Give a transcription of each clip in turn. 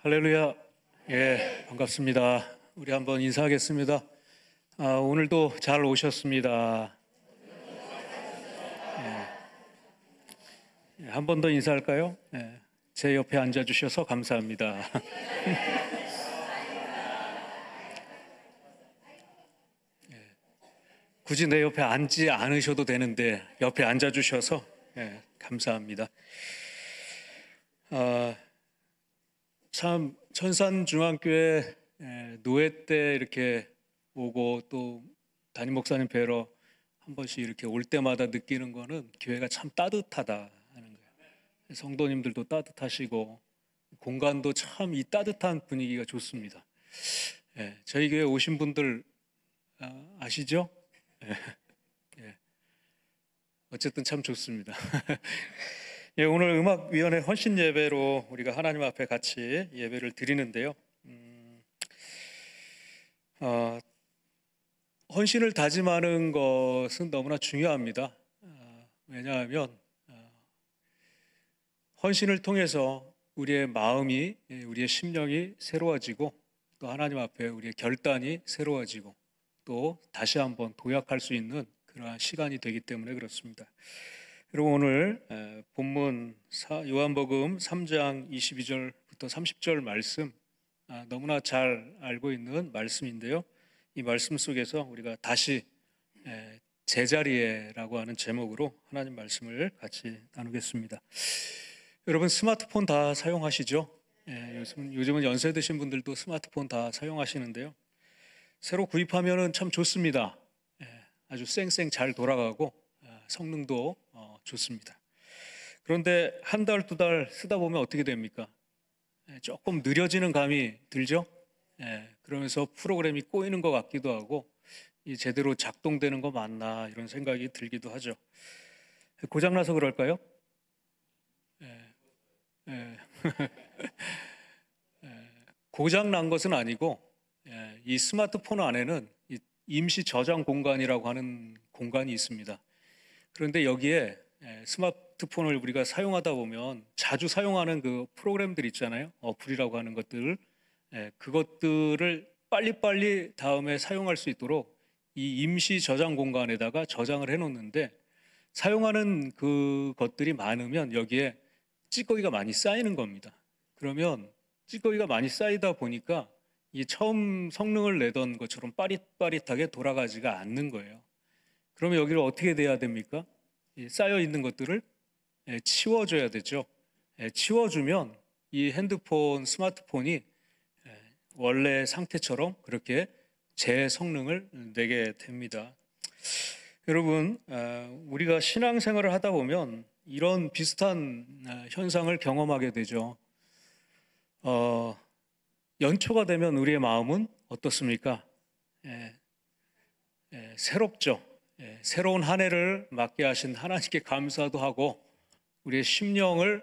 할렐루야. 예, 반갑습니다. 우리 한번 인사하겠습니다. 오늘도 잘 오셨습니다. 한 번 더 인사할까요? 제 옆에 앉아주셔서 감사합니다. 굳이 내 옆에 앉지 않으셔도 되는데 옆에 앉아주셔서 감사합니다. 참 천산중앙교회 노회 때 이렇게 오고 또 담임 목사님 뵈러 한 번씩 이렇게 올 때마다 느끼는 거는 교회가 참 따뜻하다 하는 거예요. 성도님들도 따뜻하시고 공간도 참 이 따뜻한 분위기가 좋습니다. 저희 교회 오신 분들 아시죠? 어쨌든 참 좋습니다. 오늘 음악위원회 헌신 예배로 우리가 하나님 앞에 같이 예배를 드리는데요. 헌신을 다짐하는 것은 너무나 중요합니다. 왜냐하면 헌신을 통해서 우리의 마음이, 우리의 심령이 새로워지고 또 하나님 앞에 우리의 결단이 새로워지고 또 다시 한번 도약할 수 있는 그러한 시간이 되기 때문에 그렇습니다. 여러분 오늘 본문 요한복음 3장 22절부터 30절 말씀 너무나 잘 알고 있는 말씀인데요. 이 말씀 속에서 우리가 다시 제자리에라고 하는 제목으로 하나님 말씀을 같이 나누겠습니다. 여러분 스마트폰 다 사용하시죠? 요즘은 연세 드신 분들도 스마트폰 다 사용하시는데요. 새로 구입하면은 참 좋습니다. 아주 쌩쌩 잘 돌아가고 성능도 좋습니다. 그런데 한 달, 두 달 쓰다 보면 어떻게 됩니까? 조금 느려지는 감이 들죠? 그러면서 프로그램이 꼬이는 것 같기도 하고 제대로 작동되는 거 맞나 이런 생각이 들기도 하죠. 고장나서 그럴까요? 고장난 것은 아니고 이 스마트폰 안에는 임시 저장 공간이라고 하는 공간이 있습니다. 그런데 여기에 스마트폰을 우리가 사용하다 보면 자주 사용하는 그 프로그램들 있잖아요. 어플이라고 하는 것들, 그것들을 빨리빨리 다음에 사용할 수 있도록 이 임시 저장 공간에다가 저장을 해놓는데 사용하는 그 것들이 많으면 여기에 찌꺼기가 많이 쌓이는 겁니다. 그러면 찌꺼기가 많이 쌓이다 보니까 이 처음 성능을 내던 것처럼 빠릿빠릿하게 돌아가지가 않는 거예요. 그러면 여기를 어떻게 돼야 됩니까? 쌓여 있는 것들을 치워줘야 되죠. 치워주면 이 핸드폰, 스마트폰이 원래 상태처럼 그렇게 제 성능을 내게 됩니다. 여러분, 우리가 신앙생활을 하다 보면 이런 비슷한 현상을 경험하게 되죠. 연초가 되면 우리의 마음은 어떻습니까? 새롭죠. 새로운 한 해를 맞게 하신 하나님께 감사도 하고 우리의 심령을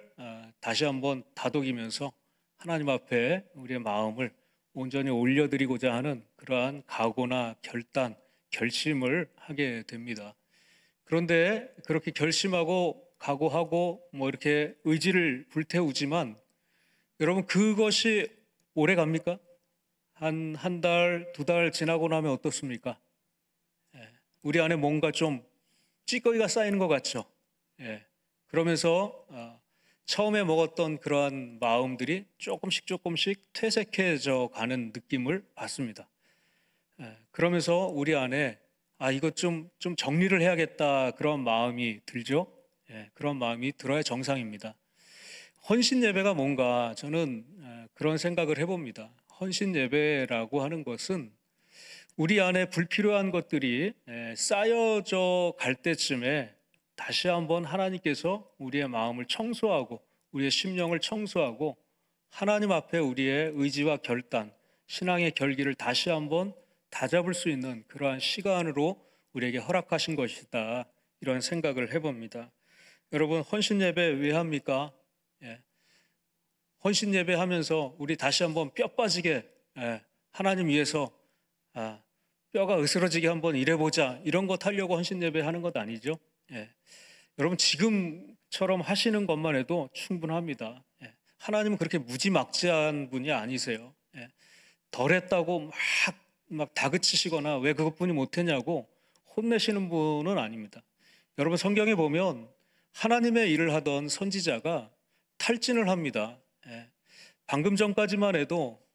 다시 한번 다독이면서 하나님 앞에 우리의 마음을 온전히 올려드리고자 하는 그러한 각오나 결단, 결심을 하게 됩니다. 그런데 그렇게 결심하고 각오하고 이렇게 의지를 불태우지만 여러분 그것이 오래 갑니까? 한 달, 두 달 지나고 나면 어떻습니까? 우리 안에 뭔가 좀 찌꺼기가 쌓이는 것 같죠. 그러면서 처음에 먹었던 그러한 마음들이 조금씩 퇴색해져 가는 느낌을 받습니다. 그러면서 우리 안에 이것 좀 정리를 해야겠다 그런 마음이 들죠. 그런 마음이 들어야 정상입니다. 헌신 예배가 뭔가 저는 그런 생각을 해봅니다. 헌신 예배라고 하는 것은 우리 안에 불필요한 것들이 쌓여져 갈 때쯤에 다시 한번 하나님께서 우리의 마음을 청소하고 우리의 심령을 청소하고 하나님 앞에 우리의 의지와 결단, 신앙의 결기를 다시 한번 다잡을 수 있는 그러한 시간으로 우리에게 허락하신 것이다. 이런 생각을 해봅니다. 여러분 헌신 예배 왜 합니까? 헌신 예배 하면서 우리 다시 한번 뼈 빠지게 하나님 위해서 뼈가 으스러지게 한번 일해보자 이런 것 하려고 헌신 예배 하는 것 아니죠. 여러분 지금처럼 하시는 것만 해도 충분합니다. 하나님은 그렇게 무지막지한 분이 아니세요. 예. 덜 했다고 막 다그치시거나 왜 그것뿐이 못했냐고 혼내시는 분은 아닙니다. 여러분, 성경에 보면 하나님의 일을 하던 선지자가 탈진을 합니다. 예. 방금 전까지만 해도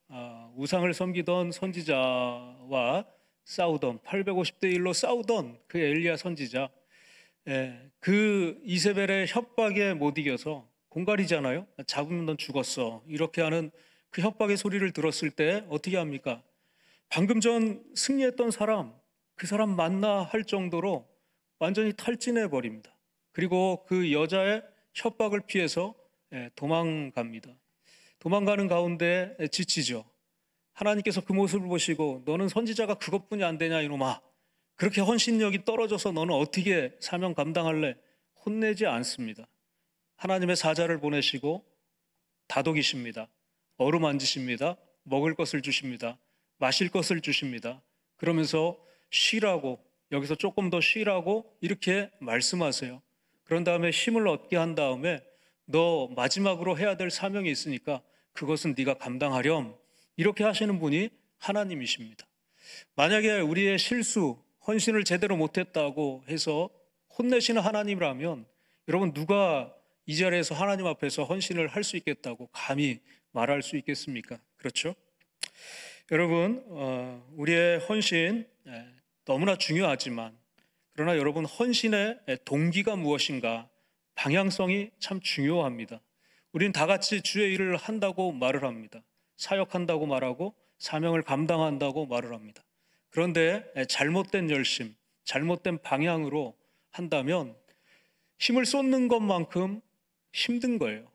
우상을 섬기던 선지자와 싸우던 850대 1로 싸우던 그 엘리야 선지자, 그 이세벨의 협박에 못 이겨서 공갈이잖아요. 잡으면 넌 죽었어, 이렇게 하는 그 협박의 소리를 들었을 때 어떻게 합니까? 방금 전 승리했던 사람, 그 사람 만나 할 정도로 완전히 탈진해 버립니다. 그리고 그 여자의 협박을 피해서 도망갑니다. 도망가는 가운데 지치죠. 하나님께서 그 모습을 보시고 너는 선지자가 그것뿐이 안 되냐 이놈아, 그렇게 헌신력이 떨어져서 너는 어떻게 사명 감당할래? 혼내지 않습니다. 하나님의 사자를 보내시고 다독이십니다. 어루만지십니다. 먹을 것을 주십니다. 마실 것을 주십니다. 그러면서 쉬라고, 여기서 조금 더 쉬라고 이렇게 말씀하세요. 그런 다음에 힘을 얻게 한 다음에 너 마지막으로 해야 될 사명이 있으니까 그것은 네가 감당하렴, 이렇게 하시는 분이 하나님이십니다. 만약에 우리의 실수, 헌신을 제대로 못했다고 해서 혼내시는 하나님이라면 여러분, 누가 이 자리에서 하나님 앞에서 헌신을 할 수 있겠다고 감히 말할 수 있겠습니까? 그렇죠? 여러분, 우리의 헌신 너무나 중요하지만, 그러나 여러분, 헌신의 동기가 무엇인가, 방향성이 참 중요합니다. 우리는 다 같이 주의 일을 한다고 말을 합니다. 사역한다고 말하고 사명을 감당한다고 말을 합니다. 그런데 잘못된 열심, 잘못된 방향으로 한다면 힘을 쏟는 것만큼 힘든 거예요.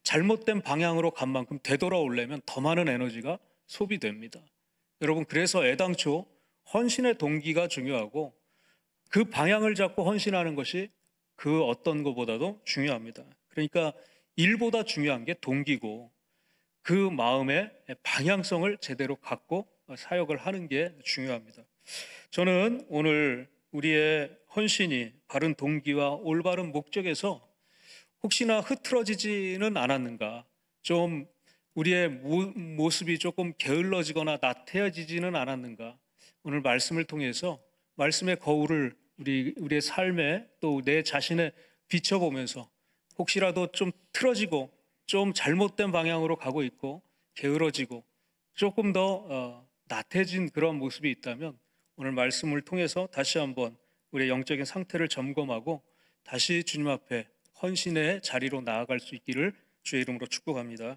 잘못된 방향으로 간 만큼 되돌아오려면 더 많은 에너지가 소비됩니다. 여러분, 그래서 애당초 헌신의 동기가 중요하고 그 방향을 잡고 헌신하는 것이 그 어떤 것보다도 중요합니다. 그러니까 일보다 중요한 게 동기고, 그 마음의 방향성을 제대로 갖고 사역을 하는 게 중요합니다. 저는 오늘 우리의 헌신이 바른 동기와 올바른 목적에서 혹시나 흐트러지지는 않았는가, 좀 우리의 모습이 조금 게을러지거나 나태해지지는 않았는가, 오늘 말씀을 통해서 말씀의 거울을 우리의 삶에 또 내 자신에 비춰보면서 혹시라도 좀 틀어지고 좀 잘못된 방향으로 가고 있고 게으러지고 조금 더 나태해진 그런 모습이 있다면 오늘 말씀을 통해서 다시 한번 우리의 영적인 상태를 점검하고 다시 주님 앞에 헌신의 자리로 나아갈 수 있기를 주의 이름으로 축복합니다.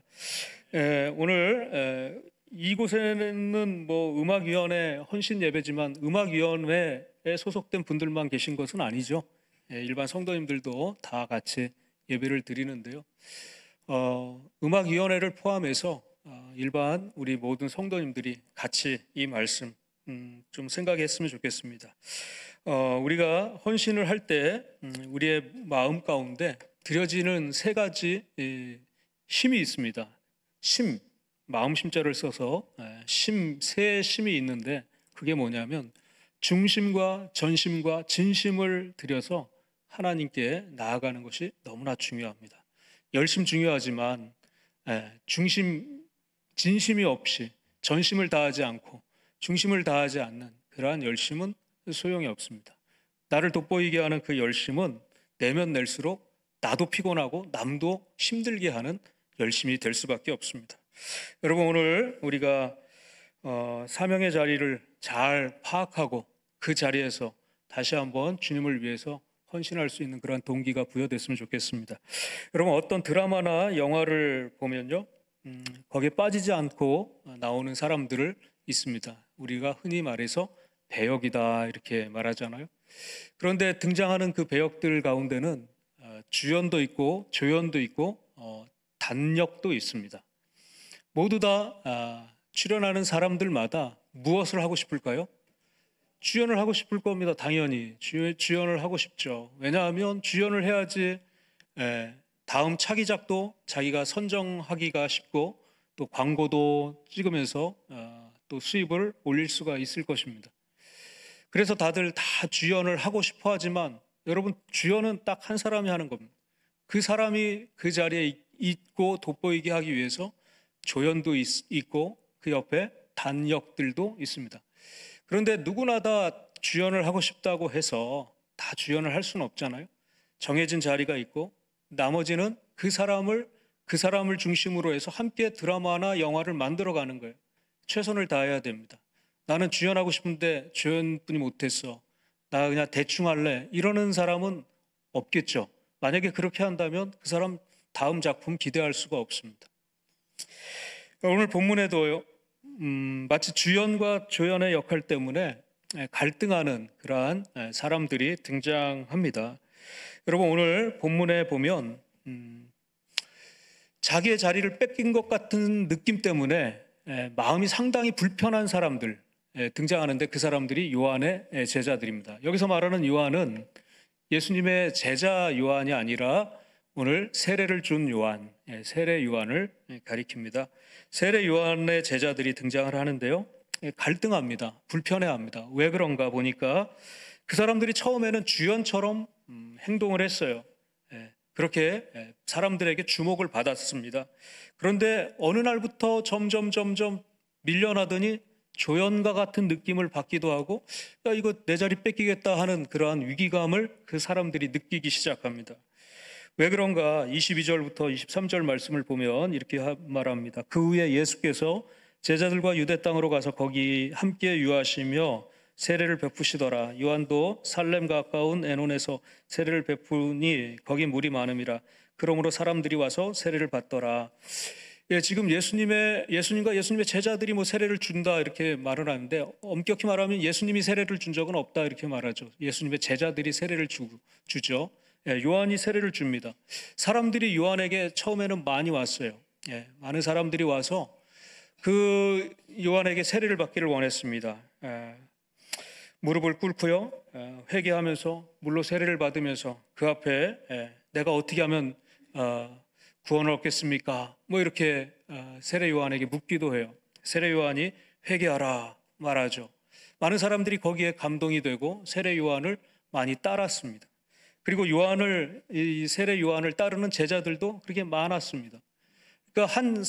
오늘 이곳에는 뭐 음악위원회 헌신 예배지만 음악위원회에 소속된 분들만 계신 것은 아니죠. 일반 성도님들도 다 같이 예배를 드리는데요. 음악위원회를 포함해서 일반 우리 모든 성도님들이 같이 이 말씀 좀 생각했으면 좋겠습니다. 우리가 헌신을 할 때 우리의 마음 가운데 드려지는 세 가지 심이 있습니다. 심, 마음 심자를 써서 세 심이 있는데 그게 뭐냐면 중심과 전심과 진심을 들여서 하나님께 나아가는 것이 너무나 중요합니다. 열심 중요하지만 중심, 진심이 없이 전심을 다하지 않고 중심을 다하지 않는 그러한 열심은 소용이 없습니다. 나를 돋보이게 하는 그 열심은 내면 낼수록 나도 피곤하고 남도 힘들게 하는 열심이 될 수밖에 없습니다. 여러분, 오늘 우리가 사명의 자리를 잘 파악하고 그 자리에서 다시 한번 주님을 위해서 헌신할 수 있는 그런 동기가 부여됐으면 좋겠습니다. 여러분, 어떤 드라마나 영화를 보면요, 거기에 빠지지 않고 나오는 사람들을 있습니다. 우리가 흔히 말해서 배역이다 이렇게 말하잖아요. 그런데 등장하는 그 배역들 가운데는 주연도 있고 조연도 있고 단역도 있습니다. 모두 다 출연하는 사람들마다 무엇을 하고 싶을까요? 주연을 하고 싶을 겁니다. 당연히 주연을 하고 싶죠. 왜냐하면 주연을 해야지 다음 차기작도 자기가 선정하기가 쉽고 또 광고도 찍으면서 또 수입을 올릴 수가 있을 것입니다. 그래서 다들 다 주연을 하고 싶어 하지만 여러분, 주연은 딱 한 사람이 하는 겁니다. 그 사람이 그 자리에 있고 돋보이게 하기 위해서 조연도 있고 그 옆에 단역들도 있습니다. 그런데 누구나 다 주연을 하고 싶다고 해서 다 주연을 할 수는 없잖아요. 정해진 자리가 있고 나머지는 그 사람을 중심으로 해서 함께 드라마나 영화를 만들어가는 거예요. 최선을 다해야 됩니다. 나는 주연하고 싶은데 주연분이 못했어. 나 그냥 대충 할래. 이러는 사람은 없겠죠. 만약에 그렇게 한다면 그 사람 다음 작품 기대할 수가 없습니다. 오늘 본문에도요, 마치 주연과 조연의 역할 때문에 갈등하는 그러한 사람들이 등장합니다. 여러분, 오늘 본문에 보면 자기의 자리를 뺏긴 것 같은 느낌 때문에 마음이 상당히 불편한 사람들 등장하는데 그 사람들이 요한의 제자들입니다. 여기서 말하는 요한은 예수님의 제자 요한이 아니라 오늘 세례를 준 요한, 세례 요한을 가리킵니다. 세례 요한의 제자들이 등장을 하는데요, 갈등합니다. 불편해합니다. 왜 그런가 보니까 그 사람들이 처음에는 주연처럼 행동을 했어요. 그렇게 사람들에게 주목을 받았습니다. 그런데 어느 날부터 점점 밀려나더니 조연과 같은 느낌을 받기도 하고, 야, 이거 내 자리 뺏기겠다 하는 그러한 위기감을 그 사람들이 느끼기 시작합니다. 왜 그런가? 22절부터 23절 말씀을 보면 이렇게 말합니다. 그 후에 예수께서 제자들과 유대 땅으로 가서 거기 함께 유하시며 세례를 베푸시더라. 요한도 살렘 가까운 에논에서 세례를 베푸니 거기 물이 많음이라. 그러므로 사람들이 와서 세례를 받더라. 지금 예수님과 예수님의 제자들이 뭐 세례를 준다 이렇게 말을 하는데, 엄격히 말하면 예수님이 세례를 준 적은 없다 이렇게 말하죠. 예수님의 제자들이 세례를 주죠. 요한이 세례를 줍니다. 사람들이 요한에게 처음에는 많이 왔어요. 많은 사람들이 와서 그 요한에게 세례를 받기를 원했습니다. 무릎을 꿇고요, 회개하면서 물로 세례를 받으면서 그 앞에 내가 어떻게 하면 구원을 얻겠습니까? 뭐 이렇게 세례 요한에게 묻기도 해요. 세례 요한이 회개하라 말하죠. 많은 사람들이 거기에 감동이 되고 세례 요한을 많이 따랐습니다. 그리고 이 세례 요한을 따르는 제자들도 그렇게 많았습니다. 그러니까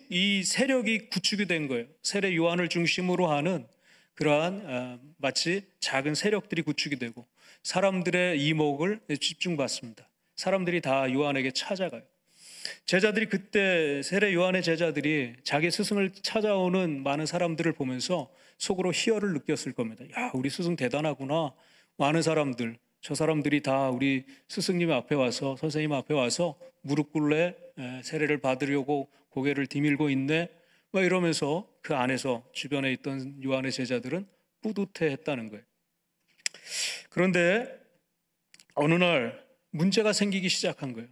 이 세력이 구축이 된 거예요. 세례 요한을 중심으로 하는 그러한 마치 작은 세력들이 구축이 되고 사람들의 이목을 집중받습니다. 사람들이 다 요한에게 찾아가요. 제자들이 그때 세례 요한의 제자들이 자기 스승을 찾아오는 많은 사람들을 보면서 속으로 희열을 느꼈을 겁니다. 야, 우리 스승 대단하구나. 많은 사람들, 저 사람들이 다 우리 스승님 앞에 와서, 선생님 앞에 와서 무릎 꿇래 세례를 받으려고 고개를 디밀고 있네. 막 이러면서 그 안에서 주변에 있던 요한의 제자들은 뿌듯해했다는 거예요. 그런데 어느 날 문제가 생기기 시작한 거예요.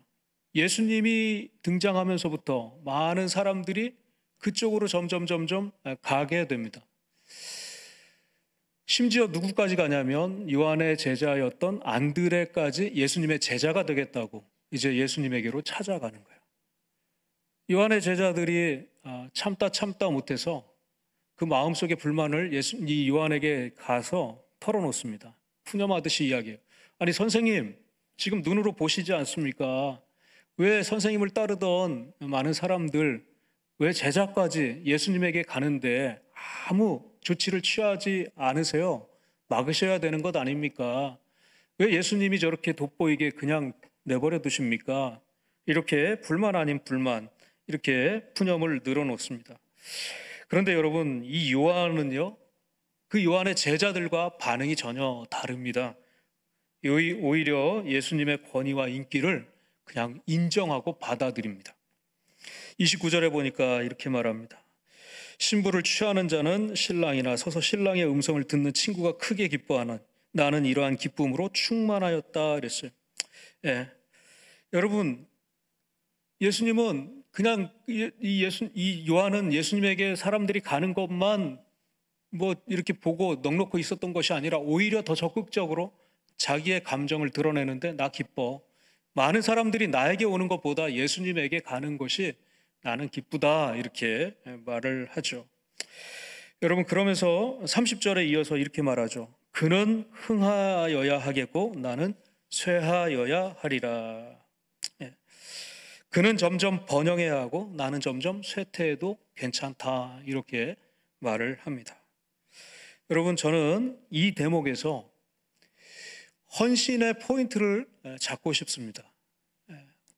예수님이 등장하면서부터 많은 사람들이 그쪽으로 점점 가게 됩니다. 심지어 누구까지 가냐면 요한의 제자였던 안드레까지 예수님의 제자가 되겠다고 이제 예수님에게로 찾아가는 거예요. 요한의 제자들이 참다 못해서 그 마음속의 불만을 이 요한에게 가서 털어놓습니다. 푸념하듯이 이야기해요. 아니 선생님, 지금 눈으로 보시지 않습니까? 왜 선생님을 따르던 많은 사람들, 왜 제자까지 예수님에게 가는데 아무 조치를 취하지 않으세요? 막으셔야 되는 것 아닙니까? 왜 예수님이 저렇게 돋보이게 그냥 내버려 두십니까? 이렇게 불만 아닌 불만, 이렇게 푸념을 늘어놓습니다. 그런데 여러분, 이 요한은요, 그 요한의 제자들과 반응이 전혀 다릅니다. 오히려 예수님의 권위와 인기를 그냥 인정하고 받아들입니다. 29절에 보니까 이렇게 말합니다. 신부를 취하는 자는 신랑이나 서서 신랑의 음성을 듣는 친구가 크게 기뻐하는, 나는 이러한 기쁨으로 충만하였다 그랬어요. 여러분, 예수님은 그냥 이 요한은 예수님에게 사람들이 가는 것만 뭐 이렇게 보고 넋놓고 있었던 것이 아니라 오히려 더 적극적으로 자기의 감정을 드러내는데, 나 기뻐. 많은 사람들이 나에게 오는 것보다 예수님에게 가는 것이 나는 기쁘다, 이렇게 말을 하죠. 여러분, 그러면서 30절에 이어서 이렇게 말하죠. 그는 흥하여야 하겠고 나는 쇠하여야 하리라. 그는 점점 번영해야 하고 나는 점점 쇠퇴해도 괜찮다, 이렇게 말을 합니다. 여러분, 저는 이 대목에서 헌신의 포인트를 잡고 싶습니다.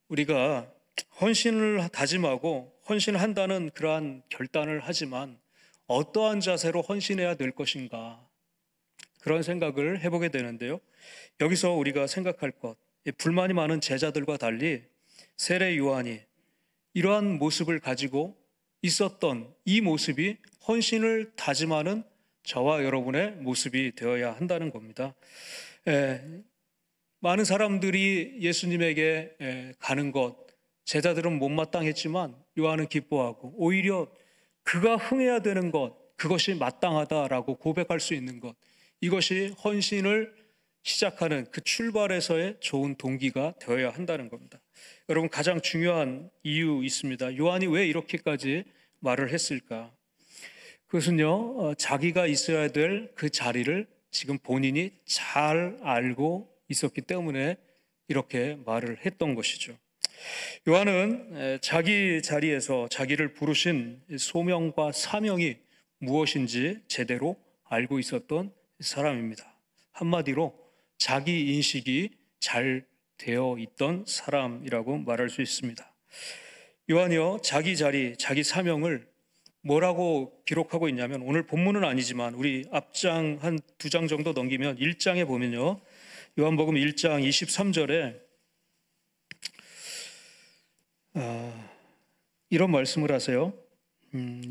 우리가 헌신을 다짐하고 헌신을 한다는 그러한 결단을 하지만 어떠한 자세로 헌신해야 될 것인가, 그런 생각을 해보게 되는데요. 여기서 우리가 생각할 것, 불만이 많은 제자들과 달리 세례 요한이 이러한 모습을 가지고 있었던 이 모습이 헌신을 다짐하는 저와 여러분의 모습이 되어야 한다는 겁니다. 많은 사람들이 예수님에게 가는 것, 제자들은 못마땅했지만 요한은 기뻐하고, 오히려 그가 흥해야 되는 것, 그것이 마땅하다라고 고백할 수 있는 것, 이것이 헌신을 시작하는 그 출발에서의 좋은 동기가 되어야 한다는 겁니다. 여러분, 가장 중요한 이유 있습니다. 요한이 왜 이렇게까지 말을 했을까? 그것은요, 자기가 있어야 될 그 자리를 지금 본인이 잘 알고 있었기 때문에 이렇게 말을 했던 것이죠. 요한은 자기 자리에서 자기를 부르신 소명과 사명이 무엇인지 제대로 알고 있었던 사람입니다. 한마디로 자기 인식이 잘 되어 있던 사람이라고 말할 수 있습니다. 요한이요, 자기 자리, 자기 사명을 뭐라고 기록하고 있냐면, 오늘 본문은 아니지만 우리 앞장 한 2장 정도 넘기면 1장에 보면요, 요한복음 1장 23절에 이런 말씀을 하세요.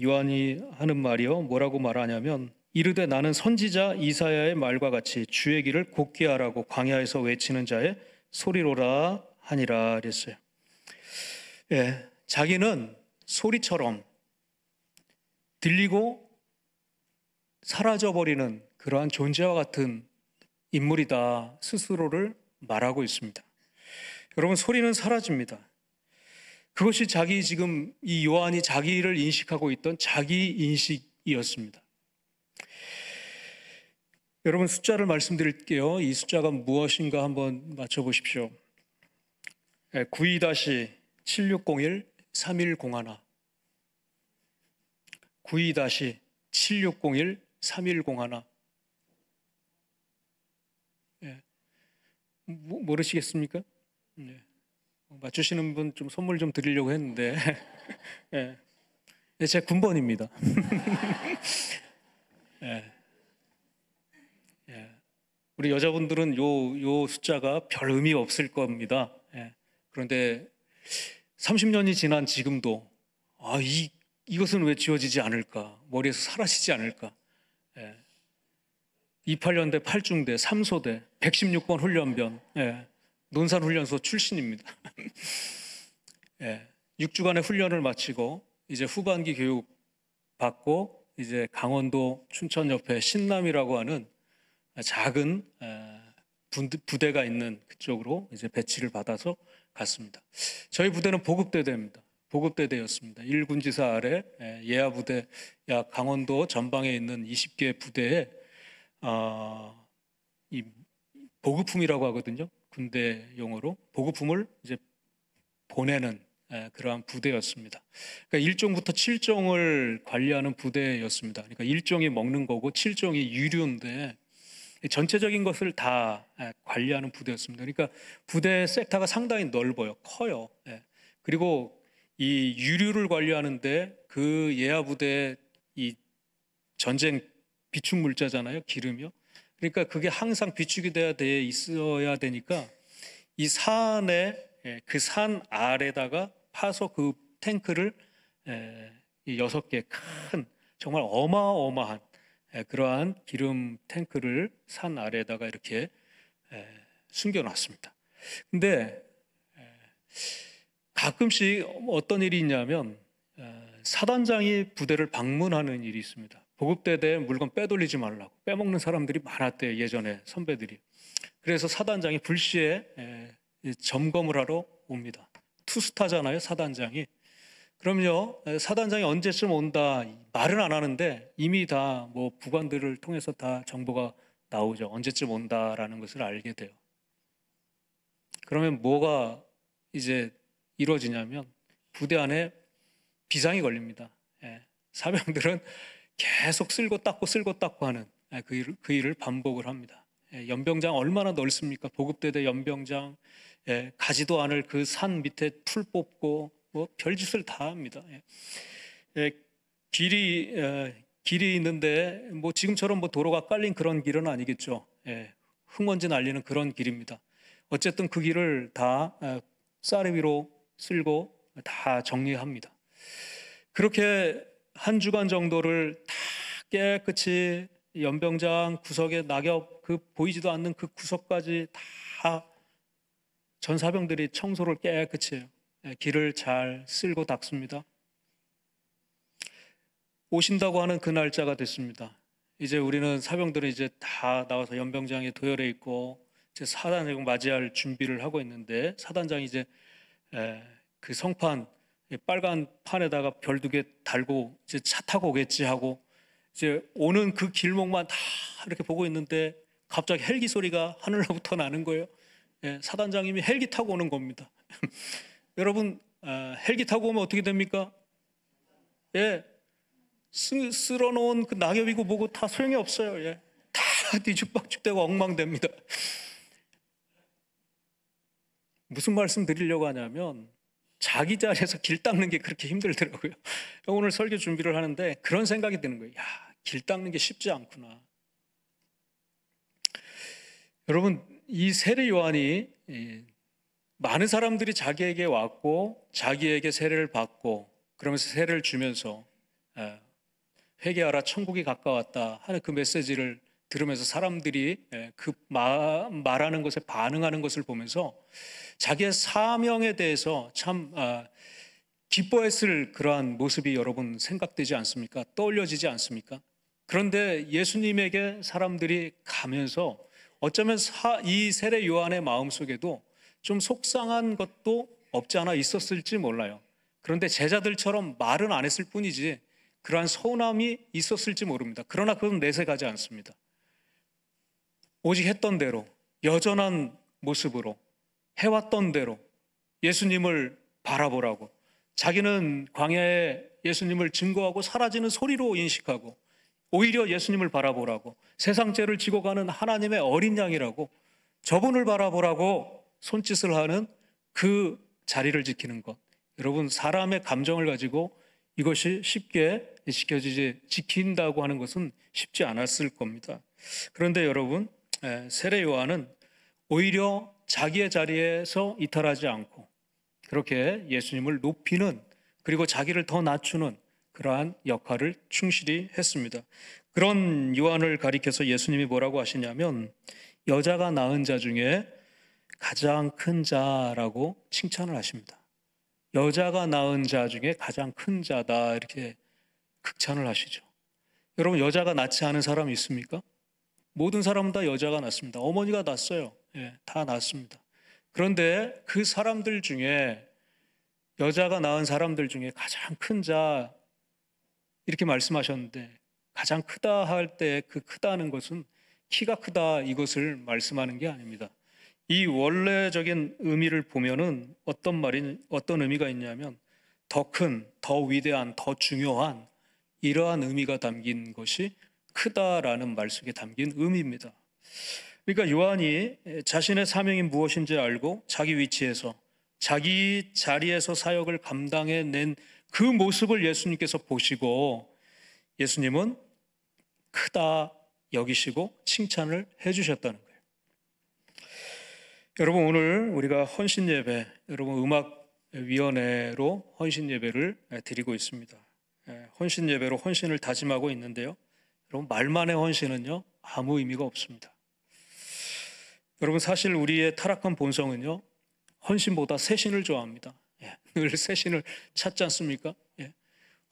요한이 하는 말이요, 뭐라고 말하냐면, 이르되 나는 선지자 이사야의 말과 같이 주의 길을 곧게 하라고 광야에서 외치는 자의 소리로라 하니라 그랬어요. 자기는 소리처럼 들리고 사라져버리는 그러한 존재와 같은 인물이다, 스스로를 말하고 있습니다. 여러분, 소리는 사라집니다. 그것이 지금 이 요한이 자기를 인식하고 있던 자기 인식이었습니다. 여러분, 숫자를 말씀드릴게요. 이 숫자가 무엇인가 한번 맞춰보십시오. 92-7601-3101 92-7601-3101 모르시겠습니까? 네. 맞추시는 분 좀 선물 좀 드리려고 했는데 제 군번입니다. 우리 여자분들은 요 숫자가 별 의미 없을 겁니다. 그런데 30년이 지난 지금도 이것은 왜 지워지지 않을까? 머리에서 사라지지 않을까? 28년대 8중대 3소대 116번 훈련병, 논산훈련소 출신입니다. 6주간의 훈련을 마치고 이제 후반기 교육 받고 이제 강원도 춘천 옆에 신남이라고 하는 작은 부대가 있는 그쪽으로 이제 배치를 받아서 갔습니다. 저희 부대는 보급대대입니다. 보급대대였습니다. 1군지사 아래 예하부대, 약 강원도 전방에 있는 20개 부대에 이 보급품이라고 하거든요. 군대 용어로 보급품을 이제 보내는 그러한 부대였습니다. 그러니까 1종부터 7종을 관리하는 부대였습니다. 그러니까 1종이 먹는 거고 7종이 유류인데 전체적인 것을 다 관리하는 부대였습니다. 그러니까 부대 섹터가 상당히 넓어요. 커요. 그리고 이 유류를 관리하는데 그 예하 부대 이 전쟁 비축 물자잖아요. 기름이요. 그러니까 그게 항상 비축이 돼 있어야 되니까 이 산에, 그 산 아래다가 파서 그 탱크를 6개 큰 정말 어마어마한 그러한 기름 탱크를 산 아래에다가 이렇게 숨겨놨습니다. 근데 가끔씩 어떤 일이 있냐면 사단장이 부대를 방문하는 일이 있습니다. 보급대대에 물건 빼돌리지 말라고, 빼먹는 사람들이 많았대요, 예전에 선배들이. 그래서 사단장이 불시에 점검을 하러 옵니다. 투스타잖아요, 사단장이. 그럼요, 사단장이 언제쯤 온다 말은 안 하는데 이미 다 뭐 부관들을 통해서 다 정보가 나오죠. 언제쯤 온다라는 것을 알게 돼요. 그러면 뭐가 이제 이루어지냐면 부대 안에 비상이 걸립니다. 사병들은 계속 쓸고 닦고 하는 그 일을 반복을 합니다. 연병장 얼마나 넓습니까? 보급대대 연병장, 가지도 않을 그 산 밑에 풀 뽑고 뭐 별짓을 다 합니다. 길이 있는데 뭐 지금처럼 뭐 도로가 깔린 그런 길은 아니겠죠. 흙먼지 날리는 그런 길입니다. 어쨌든 그 길을 다 쌀 위로 쓸고 다 정리합니다. 그렇게 한 주간 정도를 다 깨끗이 연병장 구석에 낙엽 그 보이지도 않는 그 구석까지 다 전사병들이 청소를 깨끗이 해요. 길을 잘 쓸고 닦습니다. 오신다고 하는 그 날짜가 됐습니다. 이제 우리는 사병들은 이제 다 나와서 연병장에 도열해 있고 이제 사단장을 맞이할 준비를 하고 있는데 사단장이 이제 그 성판 빨간 판에다가 별 2개 달고 이제 차 타고 오겠지 하고 이제 오는 그 길목만 다 이렇게 보고 있는데 갑자기 헬기 소리가 하늘로부터 나는 거예요. 사단장님이 헬기 타고 오는 겁니다. 여러분 헬기 타고 오면 어떻게 됩니까? 쓸어놓은 그 낙엽이고 뭐고 다 소용이 없어요. 다 뒤죽박죽되고 엉망됩니다. 무슨 말씀 드리려고 하냐면 자기 자리에서 길 닦는 게 그렇게 힘들더라고요. 오늘 설교 준비를 하는데 그런 생각이 드는 거예요. 길 닦는 게 쉽지 않구나. 여러분 이 세례 요한이 많은 사람들이 자기에게 왔고 자기에게 세례를 받고 그러면서 세례를 주면서 회개하라 천국이 가까웠다 하는 그 메시지를 들으면서 사람들이 그 말하는 것에 반응하는 것을 보면서 자기의 사명에 대해서 참 기뻐했을 그러한 모습이 여러분 생각되지 않습니까? 떠올려지지 않습니까? 그런데 예수님에게 사람들이 가면서 어쩌면 이 세례 요한의 마음속에도 좀 속상한 것도 없지 않아 있었을지 몰라요. 그런데 제자들처럼 말은 안 했을 뿐이지 그러한 서운함이 있었을지 모릅니다. 그러나 그건 내색하지 않습니다. 오직 했던 대로 여전한 모습으로 해왔던 대로 예수님을 바라보라고 자기는 광야에 예수님을 증거하고 사라지는 소리로 인식하고 오히려 예수님을 바라보라고 세상 죄를 지고 가는 하나님의 어린 양이라고 저분을 바라보라고 손짓을 하는 그 자리를 지키는 것. 여러분 사람의 감정을 가지고 이것이 쉽게 지킨다고 하는 것은 쉽지 않았을 겁니다. 그런데 여러분 세례 요한은 오히려 자기의 자리에서 이탈하지 않고 그렇게 예수님을 높이는 그리고 자기를 더 낮추는 그러한 역할을 충실히 했습니다. 그런 요한을 가리켜서 예수님이 뭐라고 하시냐면 여자가 낳은 자 중에 가장 큰 자라고 칭찬을 하십니다. 여자가 낳은 자 중에 가장 큰 자다 이렇게 극찬을 하시죠. 여러분 여자가 낳지 않은 사람이 있습니까? 모든 사람은 다 여자가 낳습니다. 어머니가 낳았어요. 다 낳습니다. 그런데 그 사람들 중에 여자가 낳은 사람들 중에 가장 큰 자 이렇게 말씀하셨는데 가장 크다 할 때 그 크다는 것은 키가 크다 이것을 말씀하는 게 아닙니다. 이 원래적인 의미를 보면은 어떤 의미가 있냐면 더 큰, 더 위대한, 더 중요한 이러한 의미가 담긴 것이 크다라는 말 속에 담긴 의미입니다. 그러니까 요한이 자신의 사명이 무엇인지 알고 자기 위치에서 자기 자리에서 사역을 감당해낸 그 모습을 예수님께서 보시고 예수님은 크다 여기시고 칭찬을 해주셨다는 거예요. 여러분 오늘 우리가 헌신 예배, 여러분 음악위원회로 헌신 예배를 드리고 있습니다. 헌신 예배로 헌신을 다짐하고 있는데요. 여러분 말만의 헌신은요 아무 의미가 없습니다. 여러분 사실 우리의 타락한 본성은요 헌신보다 새신을 좋아합니다. 늘 새신을 찾지 않습니까?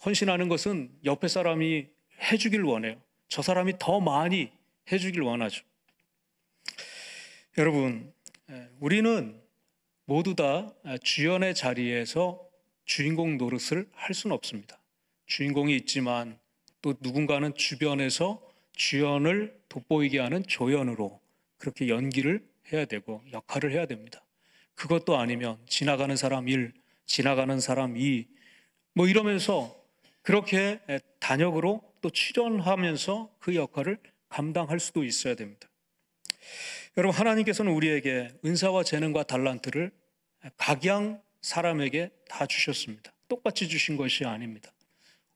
헌신하는 것은 옆에 사람이 해주길 원해요. 저 사람이 더 많이 해주길 원하죠. 여러분 우리는 모두 다 주연의 자리에서 주인공 노릇을 할 수는 없습니다. 주인공이 있지만 또 누군가는 주변에서 주연을 돋보이게 하는 조연으로 그렇게 연기를 해야 되고 역할을 해야 됩니다. 그것도 아니면 지나가는 사람 일, 지나가는 사람 이, 뭐 이러면서 그렇게 단역으로 또 출연하면서 그 역할을 감당할 수도 있어야 됩니다. 여러분, 하나님께서는 우리에게 은사와 재능과 달란트를 각양 사람에게 다 주셨습니다. 똑같이 주신 것이 아닙니다.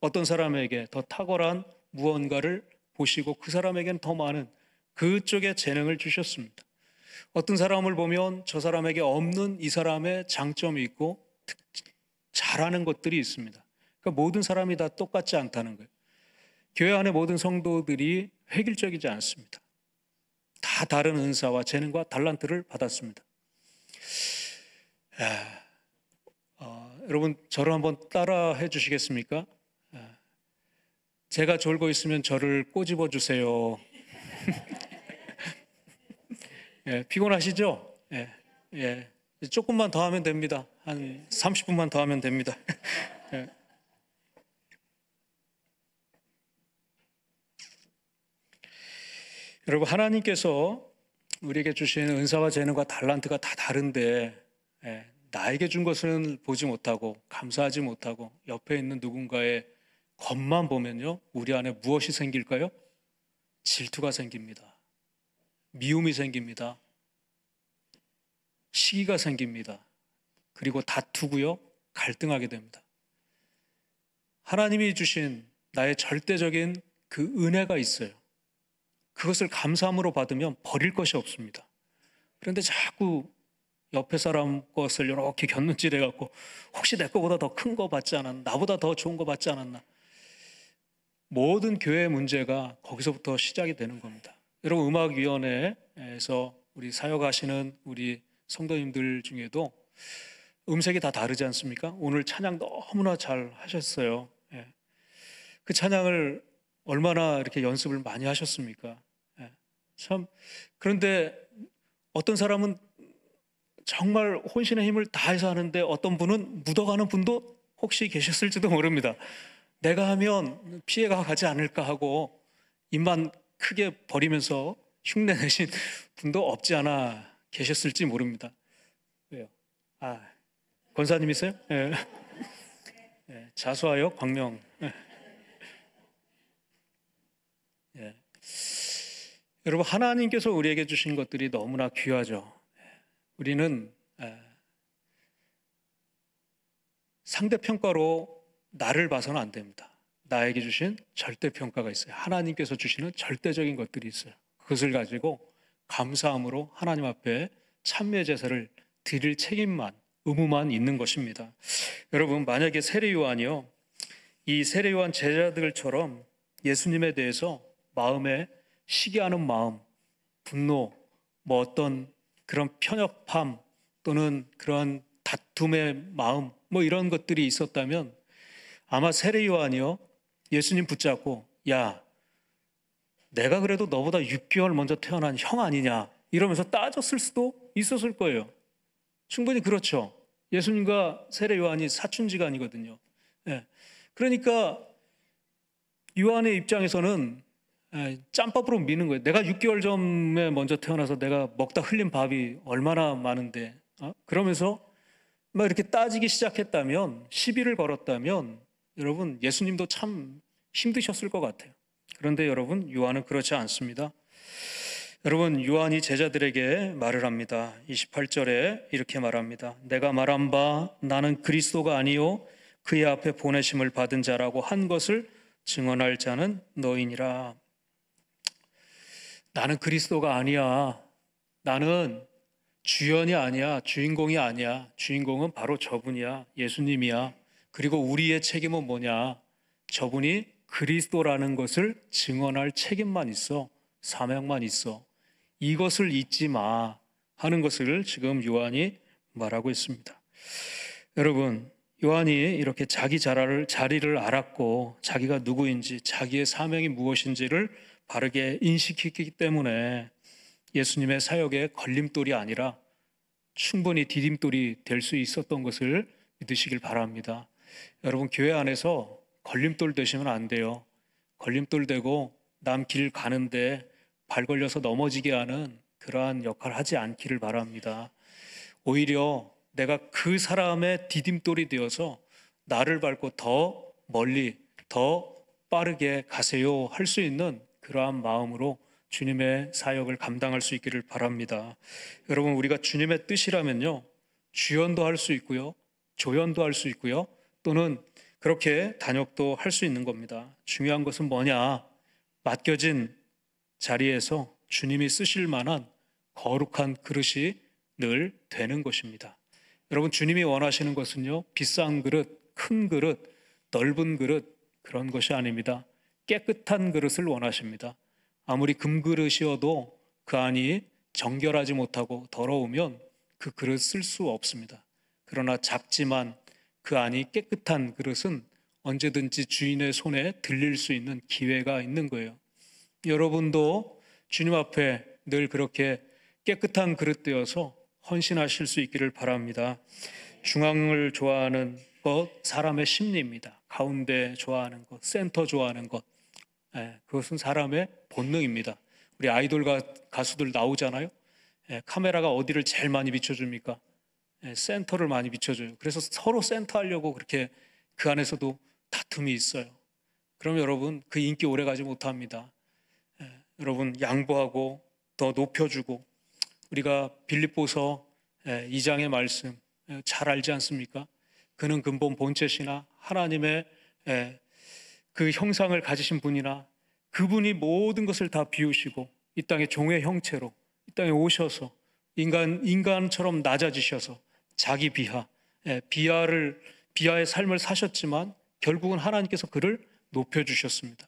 어떤 사람에게 더 탁월한 무언가를 보시고 그 사람에게는 더 많은 그쪽의 재능을 주셨습니다. 어떤 사람을 보면 저 사람에게 없는 이 사람의 장점이 있고 잘하는 것들이 있습니다. 그러니까 모든 사람이 다 똑같지 않다는 거예요. 교회 안에 모든 성도들이 획일적이지 않습니다. 다 다른 은사와 재능과 달란트를 받았습니다. 여러분, 저를 한번 따라해 주시겠습니까? 제가 졸고 있으면 저를 꼬집어 주세요. 예, 피곤하시죠? 예. 조금만 더 하면 됩니다. 한 30분만 더 하면 됩니다. 예. 여러분, 하나님께서 우리에게 주신 은사와 재능과 달란트가 다 다른데 나에게 준 것은 보지 못하고 감사하지 못하고 옆에 있는 누군가의 것만 보면요, 우리 안에 무엇이 생길까요? 질투가 생깁니다. 미움이 생깁니다. 시기가 생깁니다. 그리고 다투고요, 갈등하게 됩니다. 하나님이 주신 나의 절대적인 그 은혜가 있어요. 그것을 감사함으로 받으면 버릴 것이 없습니다. 그런데 자꾸 옆에 사람 것을 이렇게 곁눈질해갖고 혹시 내 거보다 더 큰 거 받지 않았나, 나보다 더 좋은 거 받지 않았나. 모든 교회의 문제가 거기서부터 시작이 되는 겁니다. 여러분, 음악위원회에서 우리 사역하시는 우리 성도님들 중에도 음색이 다 다르지 않습니까? 오늘 찬양 너무나 잘 하셨어요. 그 찬양을 얼마나 이렇게 연습을 많이 하셨습니까? 참, 그런데 어떤 사람은 정말 혼신의 힘을 다해서 하는데 어떤 분은 묻어가는 분도 혹시 계셨을지도 모릅니다. 내가 하면 피해가 가지 않을까 하고 입만 크게 벌이면서 흉내 내신 분도 없지 않아 계셨을지 모릅니다. 왜요? 권사님이세요? 예. 자수하여 광명. 예. 여러분, 하나님께서 우리에게 주신 것들이 너무나 귀하죠. 우리는 상대평가로 나를 봐서는 안 됩니다. 나에게 주신 절대평가가 있어요. 하나님께서 주시는 절대적인 것들이 있어요. 그것을 가지고 감사함으로 하나님 앞에 참회 제사를 드릴 책임만, 의무만 있는 것입니다. 여러분, 만약에 세례 요한이요, 이 세례 요한 제자들처럼 예수님에 대해서 마음에 시기하는 마음, 분노, 뭐 어떤 그런 편협함 또는 그런 다툼의 마음, 뭐 이런 것들이 있었다면 아마 세례 요한이요, 예수님 붙잡고 야, 내가 그래도 너보다 6개월 먼저 태어난 형 아니냐 이러면서 따졌을 수도 있었을 거예요. 충분히 그렇죠. 예수님과 세례 요한이 사춘지간이거든요. 그러니까 요한의 입장에서는 짬밥으로 미는 거예요. 내가 6개월 전에 먼저 태어나서 내가 먹다 흘린 밥이 얼마나 많은데, 그러면서 막 이렇게 따지기 시작했다면, 시비를 걸었다면 여러분, 예수님도 참 힘드셨을 것 같아요. 그런데 여러분, 요한은 그렇지 않습니다. 여러분, 요한이 제자들에게 말을 합니다. 28절에 이렇게 말합니다. 내가 말한 바 나는 그리스도가 아니요 그의 앞에 보내심을 받은 자라고 한 것을 증언할 자는 너희니라. 나는 그리스도가 아니야. 나는 주연이 아니야. 주인공이 아니야. 주인공은 바로 저분이야. 예수님이야. 그리고 우리의 책임은 뭐냐? 저분이 그리스도라는 것을 증언할 책임만 있어. 사명만 있어. 이것을 잊지 마 하는 것을 지금 요한이 말하고 있습니다. 여러분, 요한이 이렇게 자기 자리를 알았고 자기가 누구인지, 자기의 사명이 무엇인지를 바르게 인식했기 때문에 예수님의 사역의 걸림돌이 아니라 충분히 디딤돌이 될 수 있었던 것을 믿으시길 바랍니다. 여러분, 교회 안에서 걸림돌 되시면 안 돼요. 걸림돌 되고 남 길 가는데 발 걸려서 넘어지게 하는 그러한 역할을 하지 않기를 바랍니다. 오히려 내가 그 사람의 디딤돌이 되어서 나를 밟고 더 멀리, 더 빠르게 가세요 할 수 있는 그러한 마음으로 주님의 사역을 감당할 수 있기를 바랍니다. 여러분, 우리가 주님의 뜻이라면요, 주연도 할 수 있고요, 조연도 할 수 있고요, 또는 그렇게 단역도 할 수 있는 겁니다. 중요한 것은 뭐냐? 맡겨진 자리에서 주님이 쓰실 만한 거룩한 그릇이 늘 되는 것입니다. 여러분, 주님이 원하시는 것은요, 비싼 그릇, 큰 그릇, 넓은 그릇, 그런 것이 아닙니다. 깨끗한 그릇을 원하십니다. 아무리 금그릇이어도 그 안이 정결하지 못하고 더러우면 그 그릇 쓸 수 없습니다. 그러나 작지만 그 안이 깨끗한 그릇은 언제든지 주인의 손에 들릴 수 있는 기회가 있는 거예요. 여러분도 주님 앞에 늘 그렇게 깨끗한 그릇 되어서 헌신하실 수 있기를 바랍니다. 중앙을 좋아하는 것, 사람의 심리입니다. 가운데 좋아하는 것, 센터 좋아하는 것, 그것은 사람의 본능입니다. 우리 아이돌 가수들 나오잖아요. 카메라가 어디를 제일 많이 비춰줍니까? 센터를 많이 비춰줘요. 그래서 서로 센터 하려고 그렇게 그 안에서도 다툼이 있어요. 그럼 여러분, 그 인기 오래가지 못합니다. 여러분, 양보하고 더 높여주고, 우리가 빌립보서 2장의 말씀 잘 알지 않습니까? 그는 근본 본체시나 하나님의 그 형상을 가지신 분이나 그분이 모든 것을 다 비우시고 이 땅의 종의 형체로 이 땅에 오셔서 인간처럼 낮아지셔서 자기 비하의 삶을 사셨지만 결국은 하나님께서 그를 높여주셨습니다.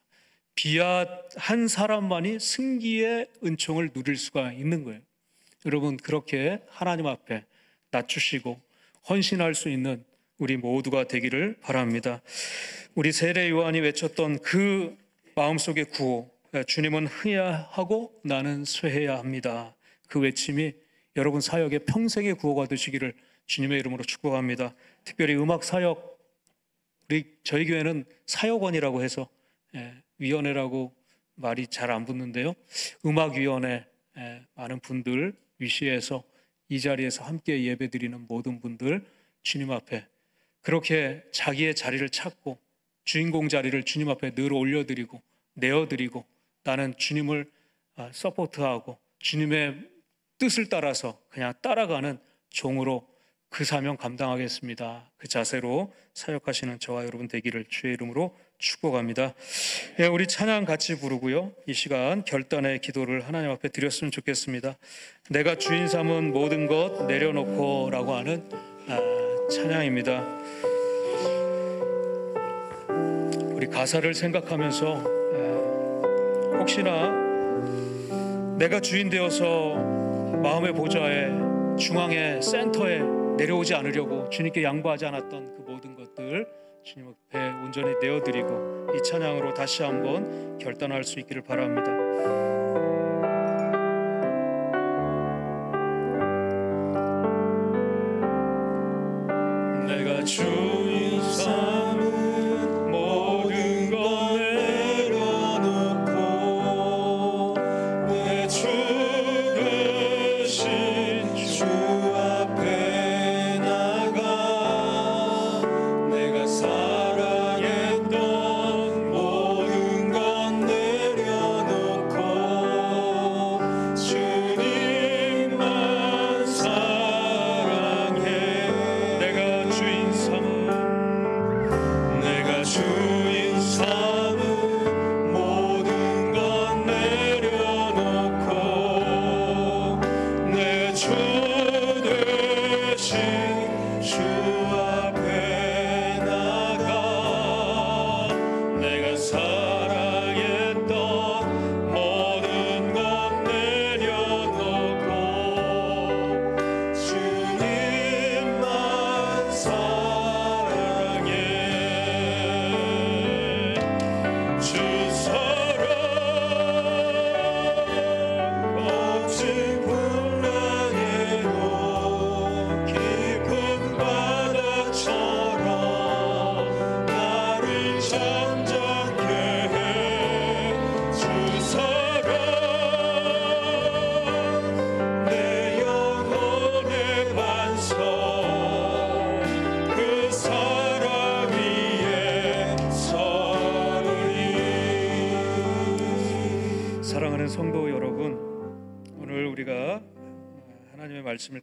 비하한 사람만이 승기의 은총을 누릴 수가 있는 거예요. 여러분, 그렇게 하나님 앞에 낮추시고 헌신할 수 있는 우리 모두가 되기를 바랍니다. 우리 세례 요한이 외쳤던 그 마음속의 구호, 주님은 해야 하고 나는 쇠해야 합니다. 그 외침이 여러분 사역의 평생의 구호가 되시기를 주님의 이름으로 축복합니다. 특별히 음악 사역, 저희 교회는 사역원이라고 해서 위원회라고 말이 잘 안 붙는데요, 음악위원회 많은 분들 위시해서 이 자리에서 함께 예배드리는 모든 분들 주님 앞에 그렇게 자기의 자리를 찾고 주인공 자리를 주님 앞에 늘 올려드리고 내어드리고 나는 주님을 서포트하고 주님의 뜻을 따라서 그냥 따라가는 종으로 그 사명 감당하겠습니다. 그 자세로 사역하시는 저와 여러분 되기를 주의 이름으로 축복합니다. 우리 찬양 같이 부르고요, 이 시간 결단의 기도를 하나님 앞에 드렸으면 좋겠습니다. 내가 주인 삼은 모든 것 내려놓고 라고 하는 찬양입니다. 우리 가사를 생각하면서 혹시나 내가 주인 되어서 마음의 보좌에 중앙에 센터에 내려오지 않으려고 주님께 양보하지 않았던 그 모든 것들 주님 앞에 온전히 내어드리고 이 찬양으로 다시 한번 결단할 수 있기를 바랍니다. 내가 주인 삼은 모든 것 내려놓고 내 주 되신 주 앞에 나가 내가 사랑했던 모든 것 내려놓고 주님만 사랑해. 내가 주인 삼은 사랑하는 성도 여러분, 오늘 우리가 하나님의 말씀을